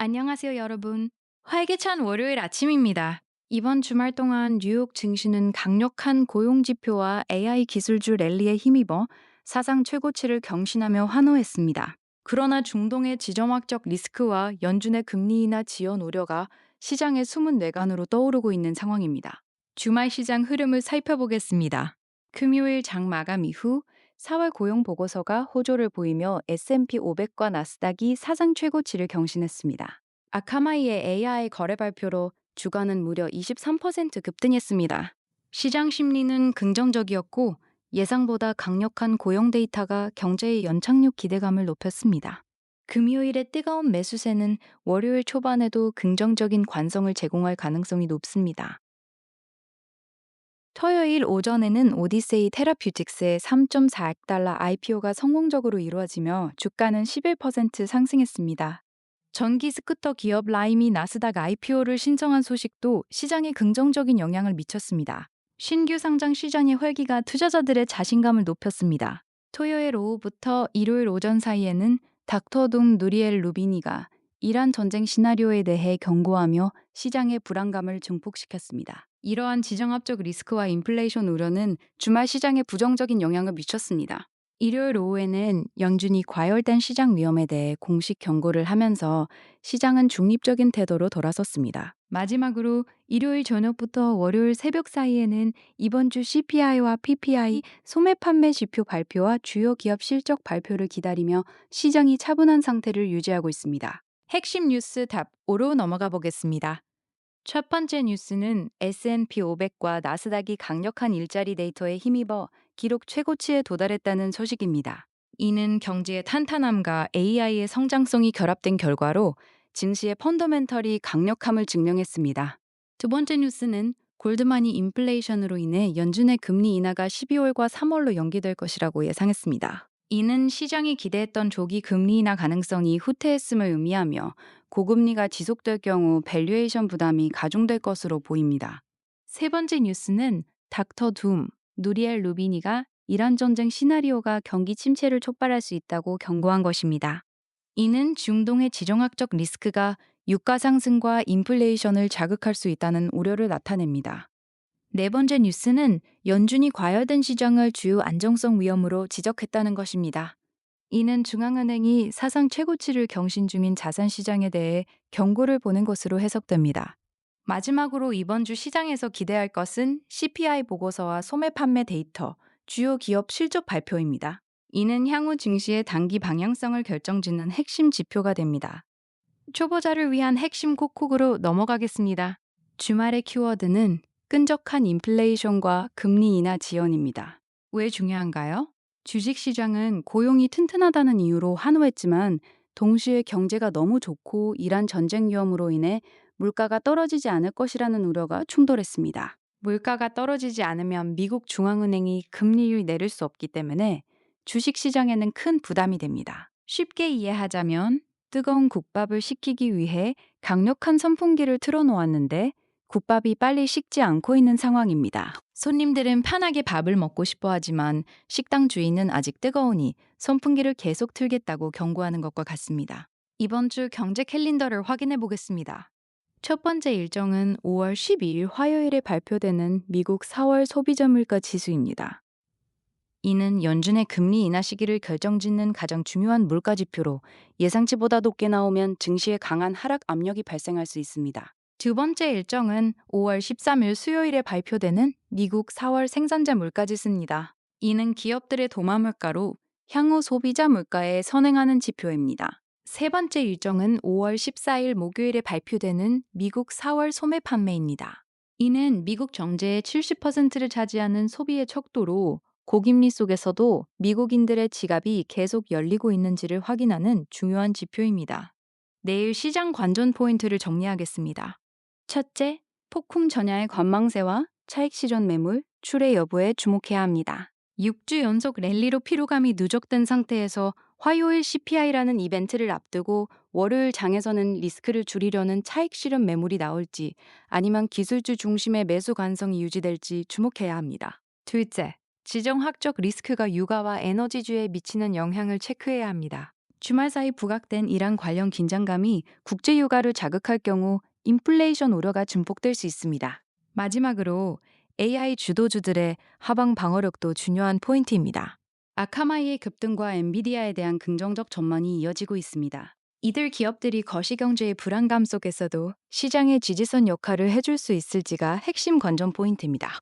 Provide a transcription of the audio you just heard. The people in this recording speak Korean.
안녕하세요, 여러분. 활기찬 월요일 아침입니다. 이번 주말 동안 뉴욕 증시는 강력한 고용 지표와 AI 기술주 랠리에 힘입어 사상 최고치를 경신하며 환호했습니다. 그러나 중동의 지정학적 리스크와 연준의 금리 인하 지연 우려가 시장의 숨은 뇌관으로 떠오르고 있는 상황입니다. 주말 시장 흐름을 살펴보겠습니다. 금요일 장 마감 이후 4월 고용 보고서가 호조를 보이며 S&P 500과 나스닥이 사상 최고치를 경신했습니다. 아카마이의 AI 거래 발표로 주가는 무려 23% 급등했습니다. 시장 심리는 긍정적이었고 예상보다 강력한 고용 데이터가 경제의 연착륙 기대감을 높였습니다. 금요일의 뜨거운 매수세는 월요일 초반에도 긍정적인 관성을 제공할 가능성이 높습니다. 토요일 오전에는 오디세이 테라퓨틱스의 3.4억 달러 IPO가 성공적으로 이루어지며 주가는 11% 상승했습니다. 전기 스쿠터 기업 라임이 나스닥 IPO를 신청한 소식도 시장에 긍정적인 영향을 미쳤습니다. 신규 상장 시장의 활기가 투자자들의 자신감을 높였습니다. 토요일 오후부터 일요일 오전 사이에는 닥터둠 누리엘 루비니가 이란 전쟁 시나리오에 대해 경고하며 시장의 불안감을 증폭시켰습니다. 이러한 지정학적 리스크와 인플레이션 우려는 주말 시장에 부정적인 영향을 미쳤습니다. 일요일 오후에는 연준이 과열된 시장 위험에 대해 공식 경고를 하면서 시장은 중립적인 태도로 돌아섰습니다. 마지막으로 일요일 저녁부터 월요일 새벽 사이에는 이번 주 CPI와 PPI 소매 판매 지표 발표와 주요 기업 실적 발표를 기다리며 시장이 차분한 상태를 유지하고 있습니다. 핵심 뉴스 답 5로 넘어가 보겠습니다. 첫 번째 뉴스는 S&P 500과 나스닥이 강력한 일자리 데이터에 힘입어 기록 최고치에 도달했다는 소식입니다. 이는 경제의 탄탄함과 AI의 성장성이 결합된 결과로 증시의 펀더멘털이 강력함을 증명했습니다. 두 번째 뉴스는 골드만이 인플레이션으로 인해 연준의 금리 인하가 12월과 3월로 연기될 것이라고 예상했습니다. 이는 시장이 기대했던 조기 금리 인하 가능성이 후퇴했음을 의미하며 고금리가 지속될 경우 밸류에이션 부담이 가중될 것으로 보입니다. 세 번째 뉴스는 닥터 둠, 누리엘 루비니가 이란 전쟁 시나리오가 경기 침체를 촉발할 수 있다고 경고한 것입니다. 이는 중동의 지정학적 리스크가 유가 상승과 인플레이션을 자극할 수 있다는 우려를 나타냅니다. 네 번째 뉴스는 연준이 과열된 시장을 주요 안정성 위험으로 지적했다는 것입니다. 이는 중앙은행이 사상 최고치를 경신 중인 자산 시장에 대해 경고를 보낸 것으로 해석됩니다. 마지막으로 이번 주 시장에서 기대할 것은 CPI 보고서와 소매 판매 데이터, 주요 기업 실적 발표입니다. 이는 향후 증시의 단기 방향성을 결정짓는 핵심 지표가 됩니다. 초보자를 위한 핵심 콕콕으로 넘어가겠습니다. 주말의 키워드는 끈적한 인플레이션과 금리 인하 지연입니다. 왜 중요한가요? 주식시장은 고용이 튼튼하다는 이유로 환호했지만 동시에 경제가 너무 좋고 이란 전쟁 위험으로 인해 물가가 떨어지지 않을 것이라는 우려가 충돌했습니다. 물가가 떨어지지 않으면 미국 중앙은행이 금리를 내릴 수 없기 때문에 주식시장에는 큰 부담이 됩니다. 쉽게 이해하자면 뜨거운 국밥을 식히기 위해 강력한 선풍기를 틀어놓았는데 국밥이 빨리 식지 않고 있는 상황입니다. 손님들은 편하게 밥을 먹고 싶어 하지만 식당 주인은 아직 뜨거우니 선풍기를 계속 틀겠다고 경고하는 것과 같습니다. 이번 주 경제 캘린더를 확인해 보겠습니다. 첫 번째 일정은 5월 12일 화요일에 발표되는 미국 4월 소비자 물가 지수입니다. 이는 연준의 금리 인하 시기를 결정짓는 가장 중요한 물가 지표로 예상치보다 높게 나오면 증시에 강한 하락 압력이 발생할 수 있습니다. 두 번째 일정은 5월 13일 수요일에 발표되는 미국 4월 생산자 물가 지수입니다. 이는 기업들의 도마 물가로 향후 소비자 물가에 선행하는 지표입니다. 세 번째 일정은 5월 14일 목요일에 발표되는 미국 4월 소매 판매입니다. 이는 미국 경제의 70%를 차지하는 소비의 척도로 고금리 속에서도 미국인들의 지갑이 계속 열리고 있는지를 확인하는 중요한 지표입니다. 내일 시장 관전 포인트를 정리하겠습니다. 첫째, 폭풍 전야의 관망세와 차익 실현 매물, 출회 여부에 주목해야 합니다. 6주 연속 랠리로 피로감이 누적된 상태에서 화요일 CPI라는 이벤트를 앞두고 월요일 장에서는 리스크를 줄이려는 차익 실현 매물이 나올지 아니면 기술주 중심의 매수 관성이 유지될지 주목해야 합니다. 둘째, 지정학적 리스크가 유가와 에너지주에 미치는 영향을 체크해야 합니다. 주말 사이 부각된 이란 관련 긴장감이 국제 유가를 자극할 경우 인플레이션 우려가 증폭될 수 있습니다. 마지막으로 AI 주도주들의 하방 방어력도 중요한 포인트입니다. 아카마이의 급등과 엔비디아에 대한 긍정적 전망이 이어지고 있습니다. 이들 기업들이 거시경제의 불안감 속에서도 시장의 지지선 역할을 해줄 수 있을지가 핵심 관전 포인트입니다.